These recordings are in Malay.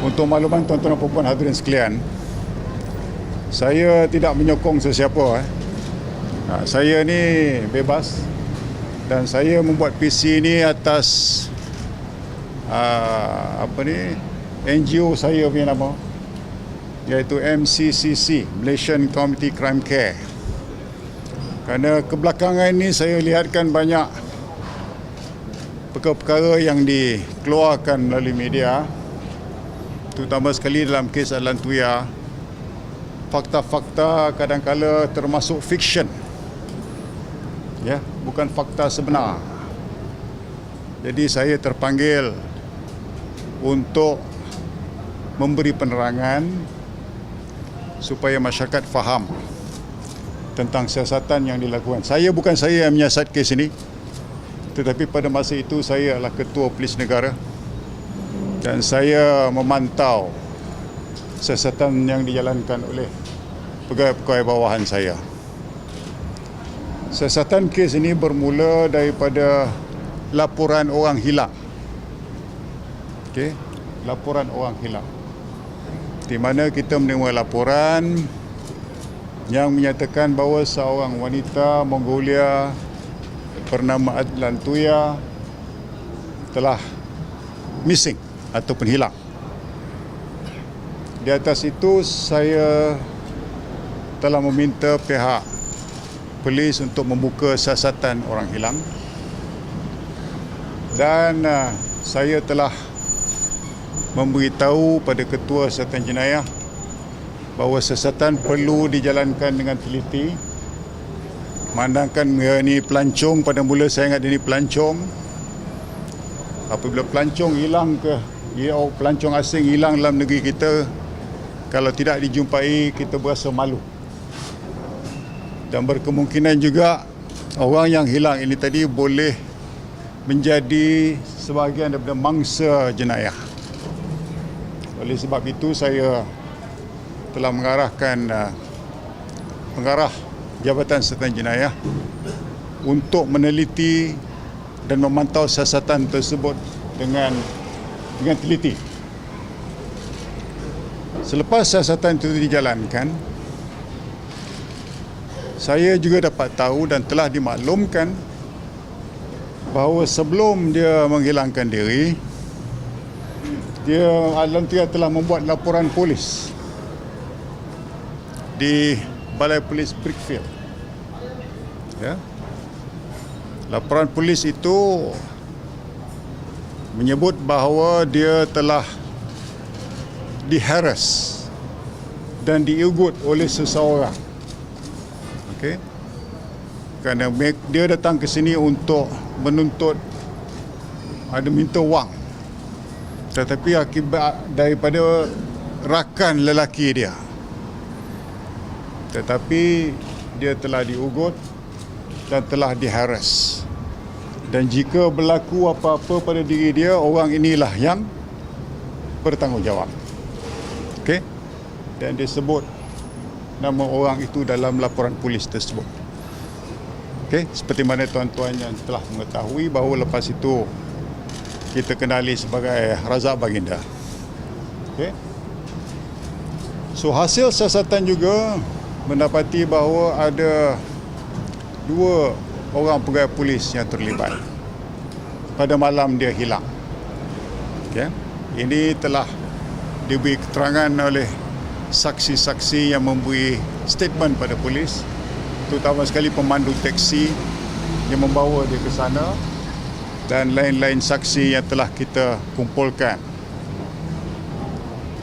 Untuk makluman tuan-tuan dan puan hadirin sekalian, saya tidak menyokong sesiapa. Saya ni bebas dan saya membuat PC ni atas NGO saya punya nama, iaitu MCCC, Malaysian Community Crime Care. Kerana kebelakangan ini saya lihatkan banyak perkara-perkara yang dikeluarkan melalui media, terutama sekali dalam kes Adlan Tuya, fakta-fakta kadang-kala termasuk fiction, bukan fakta sebenar. Jadi saya terpanggil untuk memberi penerangan supaya masyarakat faham tentang siasatan yang dilakukan. Bukan saya yang menyiasat kes ini, tetapi pada masa itu saya adalah Ketua Polis Negara dan saya memantau siasatan yang dijalankan oleh pegawai-pegawai bawahan saya. Siasatan kes ini bermula daripada laporan orang hilang. Laporan orang hilang. Di mana kita menerima laporan yang menyatakan bahawa seorang wanita Mongolia bernama Adlan Tuya telah missing ataupun hilang. Di atas itu saya telah meminta pihak polis untuk membuka siasatan orang hilang dan saya telah memberitahu pada Ketua Siasatan Jenayah bahawa siasatan perlu dijalankan dengan teliti. Memandangkan ini pelancong, pada mula saya ingat ini pelancong. Apabila pelancong hilang pelancong asing hilang dalam negeri kita, kalau tidak dijumpai, kita berasa malu. Dan berkemungkinan juga orang yang hilang ini tadi boleh menjadi sebahagian daripada mangsa jenayah. Oleh sebab itu saya telah mengarahkan pengarah Jabatan Siasatan Jenayah untuk meneliti dan memantau siasatan tersebut dengan teliti. Selepas siasatan itu dijalankan, saya juga dapat tahu dan telah dimaklumkan bahawa sebelum dia menghilangkan diri, Adlan Tuya telah membuat laporan polis di Balai Polis Brickfield. Laporan polis itu menyebut bahawa dia telah diharas dan diugut oleh seseorang. Kerana dia datang ke sini untuk menuntut, minta wang. Tetapi akibat daripada rakan lelaki dia. Tetapi dia telah diugut dan telah diharas. Dan jika berlaku apa-apa pada diri dia, orang inilah yang bertanggungjawab. Dan disebut nama orang itu dalam laporan polis tersebut. Seperti mana tuan-tuan yang telah mengetahui bahawa lepas itu kita kenali sebagai Razak Baginda. So hasil siasatan juga mendapati bahawa ada 2 orang pegawai polis yang terlibat pada malam dia hilang. Ini telah diberi keterangan oleh saksi-saksi yang memberi statement pada polis, terutama sekali pemandu teksi yang membawa dia ke sana dan lain-lain saksi yang telah kita kumpulkan.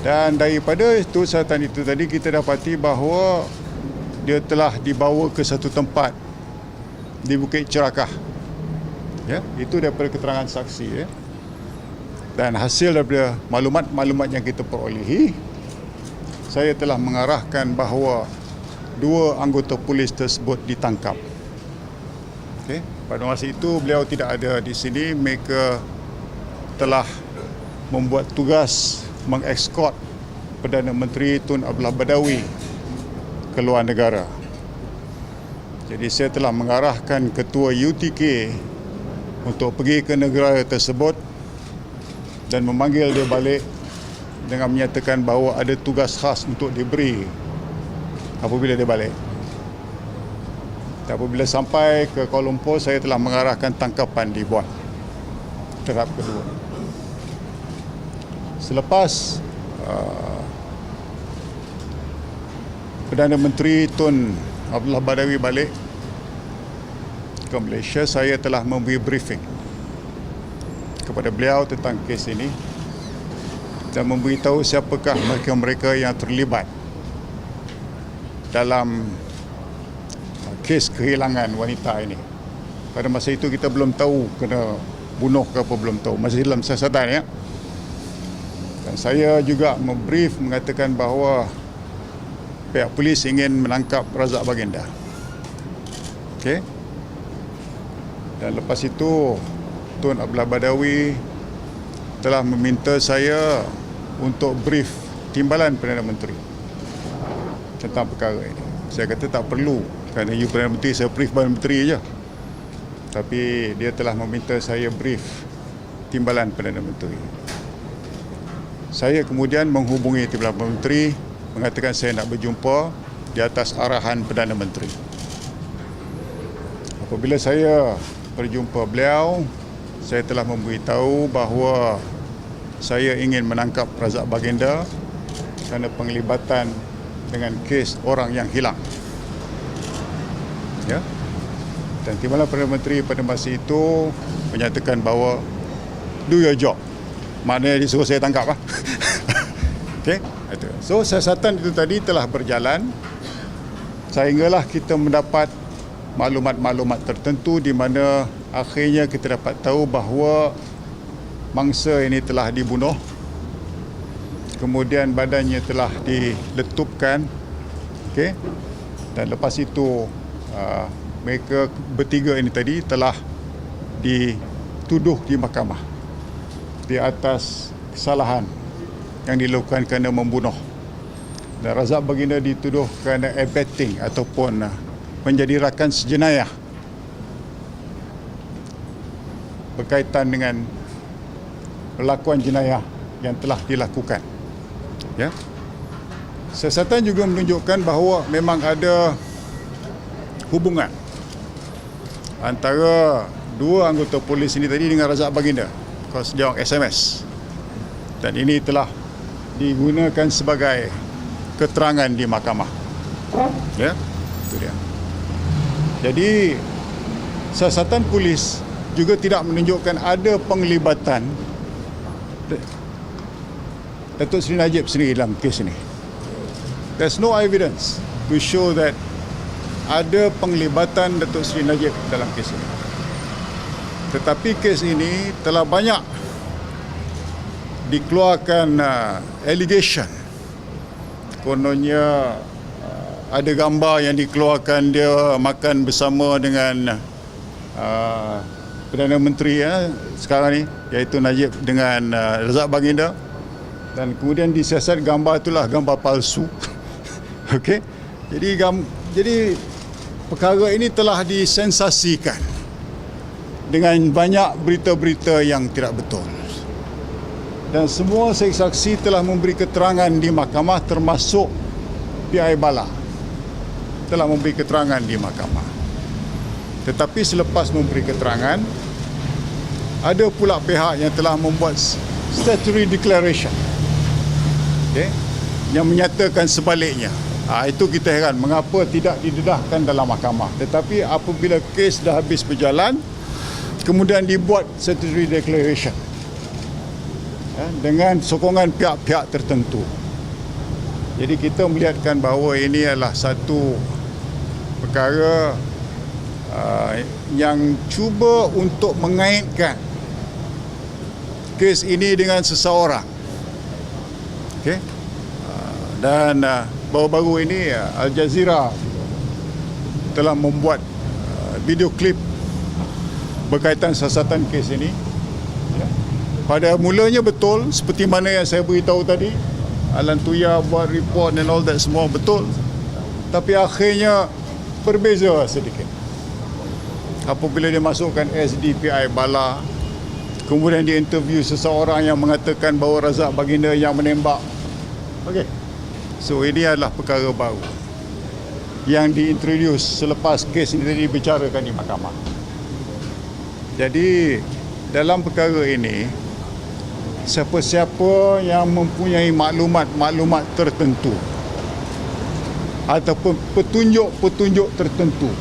Dan daripada siasatan itu tadi kita dapati bahawa dia telah dibawa ke satu tempat di Bukit Cerakah. Itu daripada keterangan saksi. Dan hasil daripada maklumat-maklumat yang kita perolehi, saya telah mengarahkan bahawa 2 anggota polis tersebut ditangkap. Pada masa itu beliau tidak ada di sini. Mereka telah membuat tugas mengekskort Perdana Menteri Tun Abdullah Badawi ke luar negara. Jadi saya telah mengarahkan Ketua UTK untuk pergi ke negara tersebut dan memanggil dia balik dengan menyatakan bahawa ada tugas khas untuk diberi apabila dia balik. Dan apabila sampai ke Kuala Lumpur, saya telah mengarahkan tangkapan dibuat terhadap kedua. Selepas Perdana Menteri Tun Abdullah Badawi balik ke Malaysia, saya telah memberi briefing kepada beliau tentang kes ini dan memberitahu siapakah mereka-mereka yang terlibat dalam kes kehilangan wanita ini. Pada masa itu kita belum tahu kena bunuh ke apa, belum tahu, masih dalam siasatan, ya. Dan saya juga membrief mengatakan bahawa pihak polis ingin menangkap Razak Baginda. Okey. Dan lepas itu Tun Abdullah Badawi telah meminta saya untuk brief Timbalan Perdana Menteri tentang perkara ini. Saya kata tak perlu, kerana you Perdana Menteri, saya brief Perdana Menteri je. Tapi dia telah meminta saya brief Timbalan Perdana Menteri. Saya kemudian menghubungi Timbalan Perdana Menteri, mengatakan saya nak berjumpa di atas arahan Perdana Menteri. Apabila saya berjumpa beliau, saya telah memberitahu bahawa saya ingin menangkap Razak Baginda kerana penglibatan dengan kes orang yang hilang. Ya. Dan Timbalan Perdana Menteri pada masa itu menyatakan bahawa do your job. Maknanya disuruh saya tangkap lah. Okey. So siasatan itu tadi telah berjalan sehinggalah kita mendapat maklumat-maklumat tertentu di mana akhirnya kita dapat tahu bahawa mangsa ini telah dibunuh, kemudian badannya telah diletupkan, okey, dan lepas itu mereka bertiga ini tadi telah dituduh di mahkamah di atas kesalahan yang dilakukan kerana membunuh. Dan Razak Baginda dituduh kerana abetting ataupun menjadi rakan sejenayah berkaitan dengan perlakuan jenayah yang telah dilakukan. Ya. Siasatan juga menunjukkan bahawa memang ada hubungan antara dua anggota polis ini tadi dengan Razak Baginda, sejauh SMS. Dan ini telah digunakan sebagai keterangan di mahkamah. Ya, itu dia. Jadi siasatan polis juga tidak menunjukkan ada penglibatan Datuk Seri Najib sendiri dalam kes ini. There's no evidence to show that ada penglibatan Datuk Seri Najib dalam kes ini. Tetapi kes ini telah banyak dikeluarkan allegation. Kononnya ada gambar yang dikeluarkan dia makan bersama dengan Perdana Menteri sekarang ni, iaitu Najib dengan Razak Baginda, dan kemudian disiasat gambar itulah gambar palsu. Okey. Jadi perkara ini telah disensasikan dengan banyak berita-berita yang tidak betul. Dan semua saksi-saksi telah memberi keterangan di mahkamah, termasuk PI Bala telah memberi keterangan di mahkamah. Tetapi selepas memberi keterangan, ada pula pihak yang telah membuat statutory declaration, okay, yang menyatakan sebaliknya. Itu kita heran mengapa tidak didedahkan dalam mahkamah. Tetapi apabila kes dah habis berjalan, kemudian dibuat statutory declaration dengan sokongan pihak-pihak tertentu. Jadi kita melihatkan bahawa ini adalah satu perkara yang cuba untuk mengaitkan kes ini dengan seseorang. Okay? Dan baru-baru ini Al Jazeera telah membuat video klip berkaitan siasatan kes ini. Pada mulanya betul, seperti mana yang saya beritahu tadi, Alan Tuya buat report and all that, semua betul. Tapi akhirnya berbeza sedikit. Apabila dia masukkan SDPI Bala, Kemudian dia interview seseorang yang mengatakan bahawa Razak Baginda yang menembak. Okey. So ini adalah perkara baru yang diintroduce selepas kes ini dibicarakan di mahkamah. Jadi dalam perkara ini, siapa-siapa yang mempunyai maklumat tertentu ataupun petunjuk-petunjuk tertentu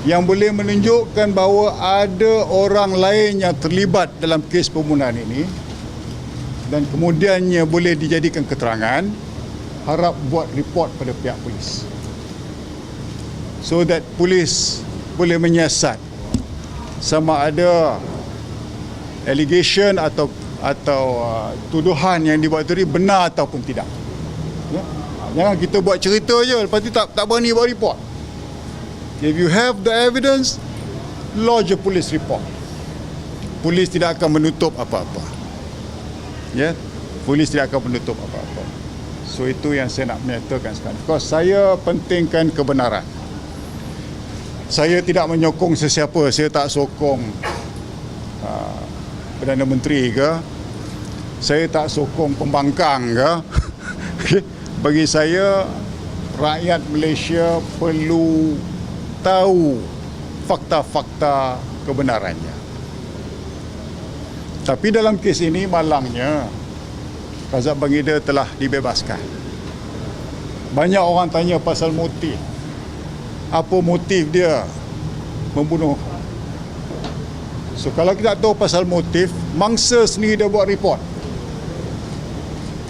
yang boleh menunjukkan bahawa ada orang lain yang terlibat dalam kes pembunuhan ini dan kemudiannya boleh dijadikan keterangan, harap buat report pada pihak polis, so that polis boleh menyiasat sama ada allegation atau tuduhan yang dibuat tadi benar ataupun tidak. Ya? Jangan kita buat cerita je, lepas tu tak berani buat report. If you have the evidence, lodge a police report. Polis tidak akan menutup apa-apa. Ya, polis tidak akan menutup apa-apa. So itu yang saya nak menyatakan sekarang. Because saya pentingkan kebenaran. Saya tidak menyokong sesiapa. Saya tak sokong Perdana Menteri ke. Saya tak sokong pembangkang ke. Bagi saya, rakyat Malaysia perlu tahu fakta-fakta kebenarannya. Tapi dalam kes ini malangnya Razak Baginda telah dibebaskan. Banyak orang tanya pasal motif. Apa motif dia membunuh? So kalau kita tahu pasal motif, mangsa sendiri dah buat report.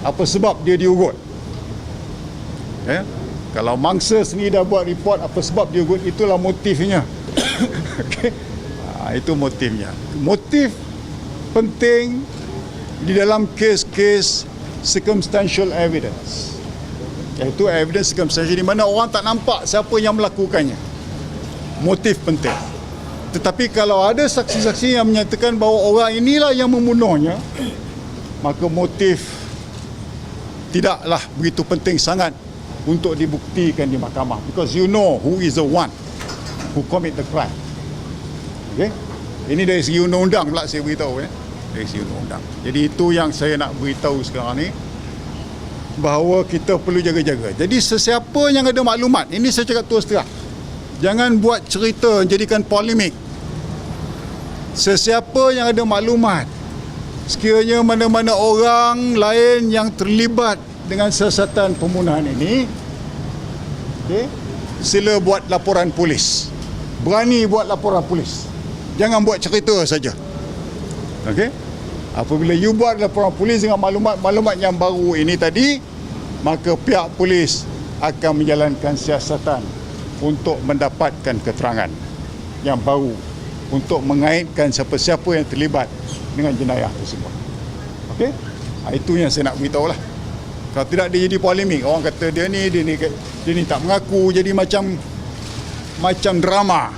Apa sebab dia diugut? Ya? Kalau mangsa sendiri dah buat report apa sebab dia ugut, itulah motifnya. Okay? Itu motifnya. Motif penting di dalam kes-kes circumstantial evidence. Iaitu evidence circumstantial di mana orang tak nampak siapa yang melakukannya. Motif penting. Tetapi kalau ada saksi-saksi yang menyatakan bahawa orang inilah yang membunuhnya, maka motif tidaklah begitu penting sangat untuk dibuktikan di mahkamah, because you know who is the one who commit the crime. Okay? Ini dari segi undang-undang pula saya beritahu, dari segi undang-undang. Jadi itu yang saya nak beritahu sekarang ni, bahawa kita perlu jaga-jaga. Jadi sesiapa yang ada maklumat, ini saya cakap terus terang, jangan buat cerita jadikan polemik. Sesiapa yang ada maklumat, sekiranya mana-mana orang lain yang terlibat dengan siasatan pembunuhan ini, okay, sila buat laporan polis. Berani buat laporan polis. Jangan buat cerita saja. Okay? Apabila you buat laporan polis dengan maklumat yang baru ini tadi, maka pihak polis akan menjalankan siasatan untuk mendapatkan keterangan yang baru untuk mengaitkan siapa-siapa yang terlibat dengan jenayah tersebut. Okey? Itu yang saya nak beritahu lah. Kalau tidak dia jadi polemik, orang kata dia ni tak mengaku, jadi macam drama.